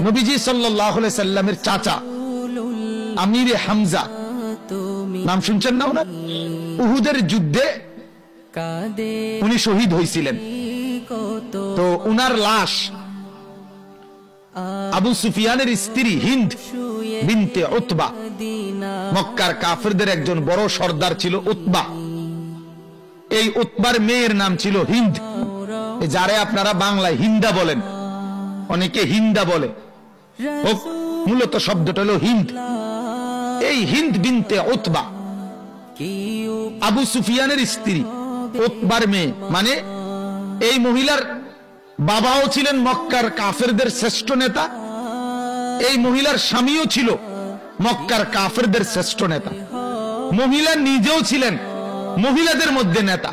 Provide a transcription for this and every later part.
নবীজি সাল্লাল্লাহু আলাইহি সাল্লামের চাচা আমিরে হামজা নাম শুনছেন না? ওনার উহুদের যুদ্ধে উনি শহীদ হয়েছিলেন। তো উনার লাশ আবু সুফিয়ানের স্ত্রী হিন্দ বিনতে উতবা, মক্কার কাফেরদের একজন বড় সর্দার ছিল উতবা। এই উতবার মেয়ের নাম ছিল হিন্দ, যারে আপনারা বাংলায় হিন্দা বলেন, অনেকে হিন্দা বলে, মূলত শব্দটা হলো হিন্দ। এই হিন্দ বিনতে উতবা আবু সুফিয়ানের স্ত্রী, উতবার মেয়ে, মানে এই মহিলার বাবাও ছিলেন মক্কার কাফেরদের শ্রেষ্ঠ নেতা, এই মহিলার স্বামীও ছিল মক্কার কাফেরদের শ্রেষ্ঠ নেতা, মহিলা নিজেও ছিলেন মহিলাদের মধ্যে নেতা।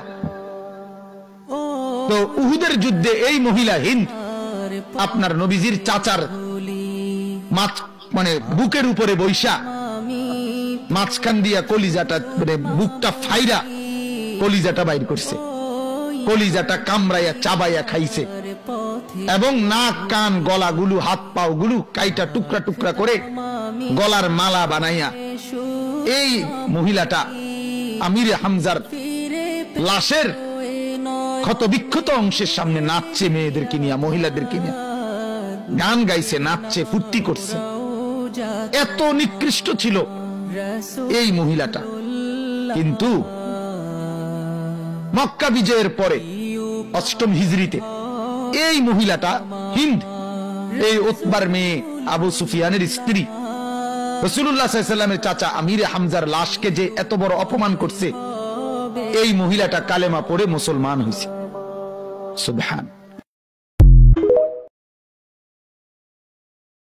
তো উহুদের যুদ্ধে এই মহিলা হিন্দ আপনার নবীজির চাচার মানে বুকের উপরে বৈশা মাঝখান দিয়া কলিজাটা, মানে বুকটা ফাইরা কলিজাটা বাইর করছে, কলিজাটা কামড়াইয়া চাবাইয়া খাইছে, এবং নাক কান গলাগুলো হাত পাও গুলো কাইটা টুকরা টুকরা করে গলার মালা বানাইয়া এই মহিলাটা আমিরে হামজার লাশের ক্ষত বিক্ষত অংশের সামনে নাচছে, মেয়েদেরকে নিয়ে, মহিলাদেরকে নিয়ে গান গাইছে, নাচছে, ফুর্তি করছে। এত নিকৃষ্ট ছিল এই মহিলাটা। কিন্তু মক্কা বিজয়ের পরে 8ম হিজরিতে এই মহিলাটা হিন্দ, এই উতবার মেয়ে আবু সুফিয়ানের স্ত্রী, রাসূলুল্লাহ সাল্লাল্লাহু আলাইহি ওয়াসাল্লামের চাচা আমিরে হামজার লাশকে যে এত বড় অপমান করছে, এই মহিলাটা কালেমা পড়ে মুসলমান হয়েছে। সুবহান।